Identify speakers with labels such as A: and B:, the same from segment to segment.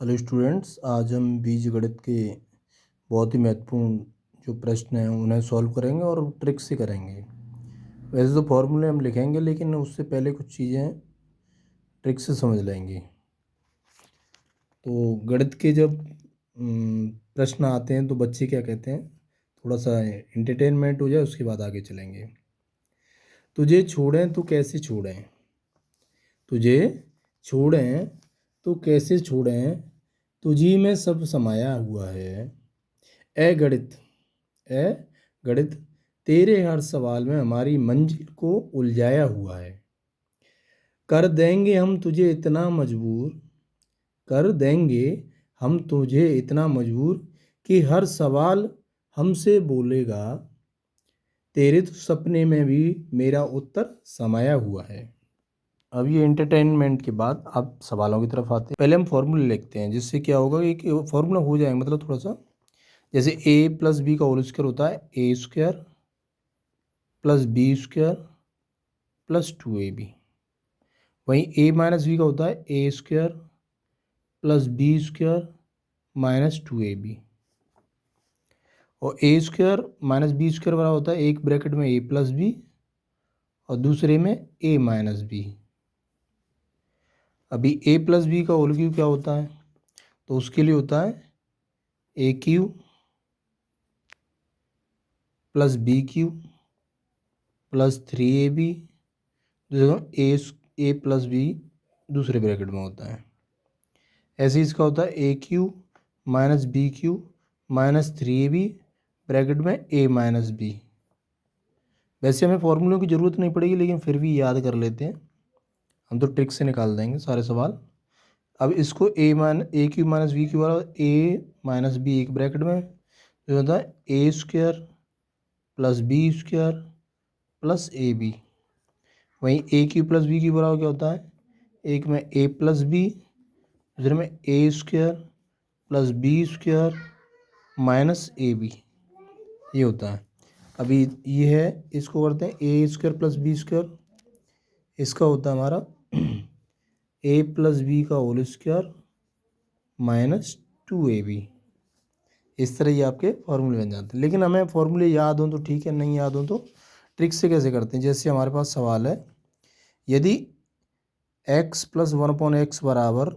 A: Hello students, आज हम बीजगणित के बहुत ही महत्वपूर्ण जो प्रश्न हैं उन्हें सॉल्व करेंगे और ट्रिक से करेंगे। वैसे तो फॉर्मूले हम लिखेंगे, लेकिन उससे पहले कुछ चीज़ें ट्रिक से समझ लेंगे। तो गणित के जब प्रश्न आते हैं तो बच्चे क्या कहते हैं, थोड़ा सा एंटरटेनमेंट हो जाए उसके बाद आगे चलेंगे। तुझे छोड़ें तो कैसे छोड़ें, तुझे छोड़ें तो कैसे छोड़ें, तुझी में सब समाया हुआ है। ए गणित, ए गणित, तेरे हर सवाल में हमारी मंजिल को उलझाया हुआ है। कर देंगे हम तुझे इतना मजबूर, कर देंगे हम तुझे इतना मजबूर कि हर सवाल हमसे बोलेगा, तेरे तो सपने में भी मेरा उत्तर समाया हुआ है। अब ये एंटरटेनमेंट के बाद आप सवालों की तरफ आते हैं। पहले हम फॉर्मूले लिखते हैं, जिससे क्या होगा कि फॉर्मूला हो जाएगा, मतलब थोड़ा सा जैसे ए प्लस बी का होल स्क्वायर होता है a square plus b square plus 2ab। वहीं ए माइनस बी का होता है a square plus b square minus 2ab। और a square minus b square बराबर होता है एक ब्रैकेट में ए प्लस बी और दूसरे में ए माइनस बी। अभी ए प्लस बी का होल क्यूब क्या होता है, तो उसके लिए होता है a cube plus b cube plus 3ab, a plus b दूसरे ब्रैकेट में होता है। ऐसे इसका होता है a cube minus b cube minus 3ab bracket में ए माइनस बी। वैसे हमें फॉर्मूलों की ज़रूरत नहीं पड़ेगी, लेकिन फिर भी याद कर लेते हैं, हम तो ट्रिक से निकाल देंगे सारे सवाल। अब इसको a cube minus b cube वाला ए माइनस बी एक ब्रैकेट में जो होता है a square plus b square plus a b. वहीं a cube plus b cube बराबर क्या होता है, एक में ए प्लस बी दूसरे में a square plus b square minus a b, ये होता है। अभी ये है, इसको करते हैं a square plus b square, इसका होता है हमारा ए प्लस बी का होल स्क्वायर माइनस 2ab। इस तरह ये आपके फॉर्मूले बन जाते हैं। लेकिन हमें फॉर्मूले याद हों तो ठीक है, नहीं याद हों तो ट्रिक से कैसे करते हैं। जैसे हमारे पास सवाल है, यदि x प्लस 1/x बराबर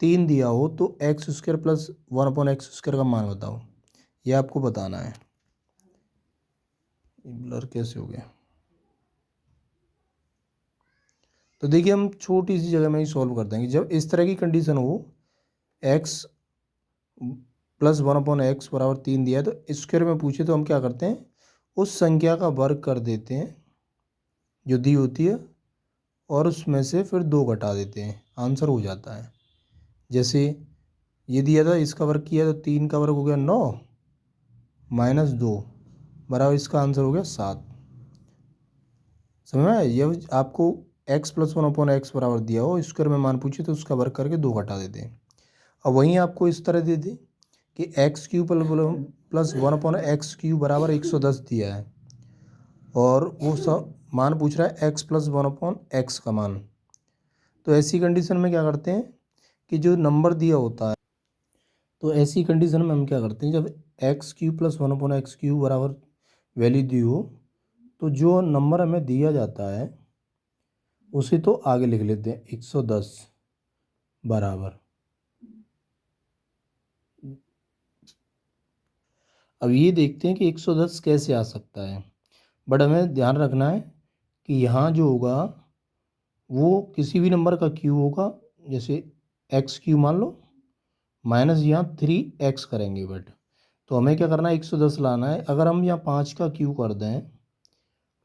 A: 3 दिया हो तो x square plus 1/x square का मान बताओ, ये आपको बताना है। ब्लर कैसे हो गया, तो देखिए हम छोटी सी जगह में ही सॉल्व कर देंगे। जब इस तरह की कंडीशन हो, x प्लस 1/x बराबर 3 दिया है तो स्क्वायर में पूछे तो हम क्या करते हैं, उस संख्या का वर्ग कर देते हैं जो दी होती है और उसमें से फिर 2 घटा देते हैं, आंसर हो जाता है। जैसे ये दिया था, इसका वर्ग किया तो 3 का वर्ग हो गया 9 माइनस 2 बराबर इसका आंसर हो गया 7। समझ में आया। ये आपको x प्लस 1/x बराबर दिया हो, स्क्वायर में मान पूछे तो उसका वर्ग करके 2 घटा देते हैं। अब वहीं आपको इस तरह दे दे कि x Q plus 1/x cube बराबर 110 दिया है और वो सब मान पूछ रहा है x प्लस 1/x का मान। तो ऐसी कंडीशन में क्या करते हैं कि जो नंबर दिया होता है, तो ऐसी कंडीशन में हम क्या करते हैं, जब x cube plus 1/x cube बराबर वैल्यू दी हो तो जो नंबर हमें दिया जाता है उसे तो आगे लिख लेते हैं 110 बराबर। अब ये देखते हैं कि 110 कैसे आ सकता है। बट हमें ध्यान रखना है कि यहाँ जो होगा वो किसी भी नंबर का क्यू होगा। जैसे एक्स क्यू मान लो माइनस यहाँ 3x करेंगे, बट तो हमें क्या करना है, 110 लाना है। अगर हम यहाँ 5 का क्यू कर दें,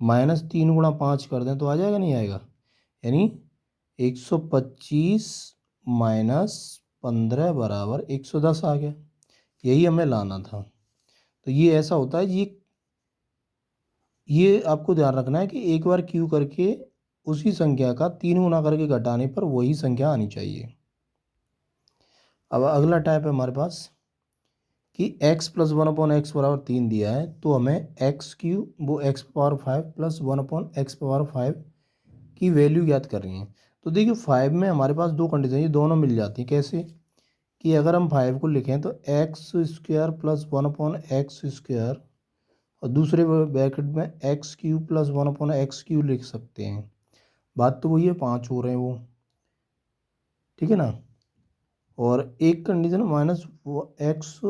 A: माइनस 3 × 5 कर दें तो आ जाएगा, नहीं आएगा। यानी 125 माइनस 15 बराबर 110 आ गया। यही हमें लाना था। तो ये ऐसा होता है, ये आपको ध्यान रखना है कि एक बार क्यू करके उसी संख्या का 3 गुना करके घटाने पर वही संख्या आनी चाहिए। अब अगला टाइप है हमारे पास कि x प्लस 1/x बराबर 3 दिया है, तो हमें x क्यू वो x power 5 plus 1/x power 5 की वैल्यू ज्ञात करनी है। तो देखिए 5 में हमारे पास दो कंडीशन, ये दोनों मिल जाती हैं। कैसे कि अगर हम 5 को लिखें तो एक्स स्क्वायर प्लस 1/x² और दूसरे ब्रैकेट में x³ प्लस 1/x³ लिख सकते हैं। बात तो वही है, 5 हो रहे हैं वो, ठीक है ना। और एक condition minus x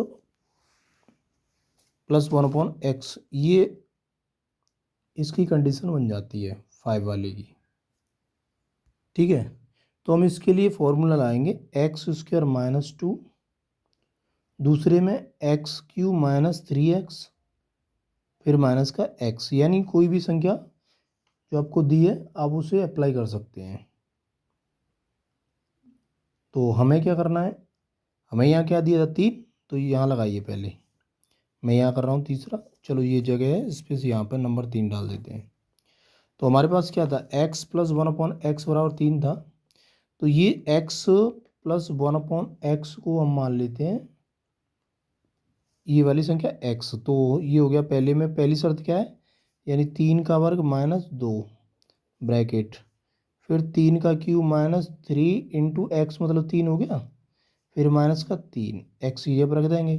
A: plus 1/x, ये इसकी कंडीशन बन जाती है 5 वाले की, ठीक है। तो हम इसके लिए फॉर्मूला लाएंगे x² माइनस 2, दूसरे में x³ माइनस 3x, फिर माइनस का x, यानी कोई भी संख्या जो आपको दी है आप उसे अप्लाई कर सकते हैं। तो हमें क्या करना है, हमें यहाँ क्या दिया था 3, तो यहाँ लगाइए पहले, मैं यहाँ कर रहा हूँ तीसरा, चलो ये जगह है इस पर से यहाँ पर नंबर 3 डाल देते हैं। तो हमारे पास क्या था, x प्लस 1/x बराबर 3 था। तो ये x प्लस 1/x को हम मान लेते हैं ये वाली संख्या x। तो ये हो गया, पहले में पहली शर्त क्या है, यानी 3 का वर्ग माइनस 2 ब्रैकेट, फिर 3 का क्यूब माइनस 3 इंटू एक्स मतलब 3 हो गया, फिर माइनस का 3 एक्स ये पर रख देंगे।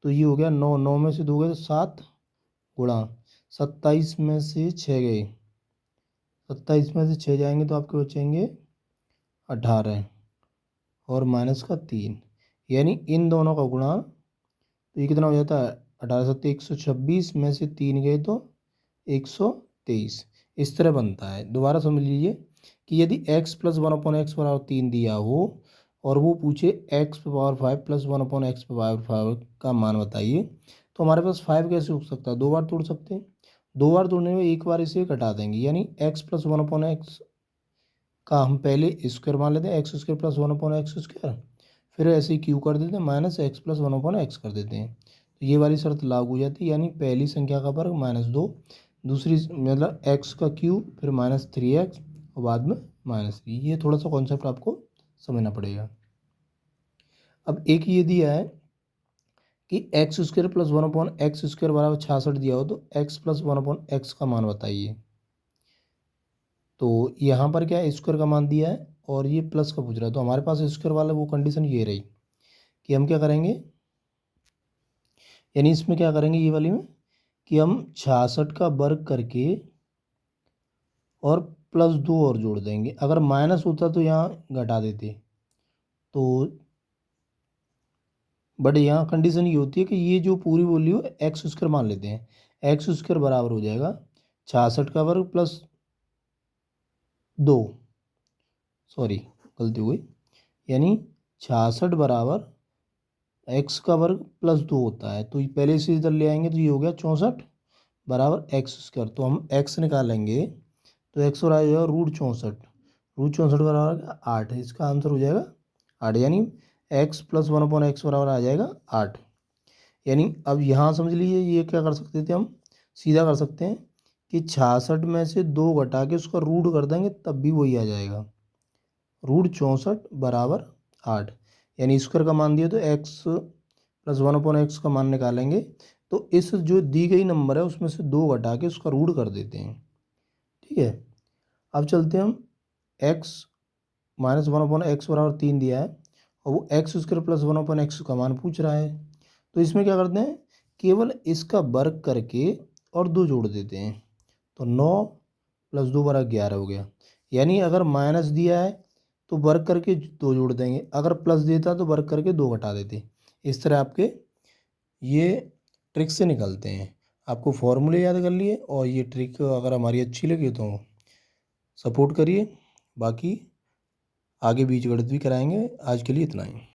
A: तो ये हो गया 9, 9 में से 2 गए तो 7 गुणा 27 में से 6 गए, 27 में से 6 जाएंगे तो आपके बचेंगे 18 और माइनस का 3, यानी इन दोनों का गुणा, तो ये कितना हो जाता है 18 7 126 में से 3 गए तो 123, इस तरह बनता है। दोबारा समझ लीजिए कि यदि x प्लस 1/x बराबर 3 दिया हो और वो पूछे x power 5 plus 1/x power 5 का मान बताइए, तो हमारे पास 5 कैसे उठ सकता है, 2 बार तोड़ सकते हैं। 2 बार तोड़ने में एक बार इसे घटा देंगे, यानी x प्लस 1/x का हम पहले स्क्वायर मान लेते हैं, x² प्लस 1/x², फिर ऐसे ही क्यू कर देते हैं, माइनस x प्लस 1/x कर देते हैं। तो ये वाली शर्त लागू हो जाती है, यानी पहली संख्या का वर्ग -2, दूसरी मतलब x का क्यूब, फिर माइनस 3x और बाद में -3। ये थोड़ा सा कॉन्सेप्ट आपको समझना पड़ेगा। अब एक ये दिया है कि x² प्लस 1/x² बराबर 66 दिया हो, तो x प्लस 1/x का मान बताइए। तो यहाँ पर क्या है, स्क्वायर का मान दिया है और ये प्लस का पूछ रहा है, तो हमारे पास स्क्वायर वाला वो कंडीशन ये रही कि हम क्या करेंगे, यानी इसमें क्या करेंगे ये वाली में कि हम 66 का वर्ग करके और +2 और जोड़ देंगे। अगर माइनस होता तो यहाँ घटा देते, तो बट यहाँ कंडीशन ये होती है कि ये जो पूरी बोली हो x² मान लेते हैं, x² बराबर हो जाएगा 66 का वर्ग प्लस 2, सॉरी गलती हो गई, यानी 66 बराबर x का वर्ग प्लस 2 होता है। तो पहले से इधर ले आएंगे तो ये हो गया 64 बराबर x²। तो हम x निकालेंगे तो x और आ जाएगा √64, √64 बराबर 8 है, इसका आंसर हो जाएगा 8, यानी x प्लस 1/x बराबर आ जाएगा 8। यानी अब यहाँ समझ लीजिए ये क्या कर सकते थे, हम सीधा कर सकते हैं कि 66 में से 2 घटा के उसका रूट कर देंगे तब भी वही आ जाएगा, √64 बराबर 8, यानी स्क्वायर का मान दिया तो x प्लस 1/x का मान निकालेंगे, तो इस जो दी गई नंबर है उसमें से 2 घटा के उसका रूट कर देते हैं, ठीक है। अब चलते हैं हम x माइनस 1/x बराबर 3 दिया है और वो x² प्लस 1/x का मान पूछ रहा है, तो इसमें क्या करते हैं, केवल इसका वर्ग करके और 2 जोड़ देते हैं, तो 9 + 2 = 11 हो गया। यानी अगर माइनस दिया है तो वर्ग करके 2 जोड़ देंगे, अगर प्लस देता तो वर्ग करके 2 घटा देते। इस तरह आपके ये ट्रिक से निकलते हैं। आपको फॉर्मूले याद कर लिए और ये ट्रिक अगर हमारी अच्छी लगी तो सपोर्ट करिए, बाकी आगे बीजगणित भी कराएंगे। आज के लिए इतना ही।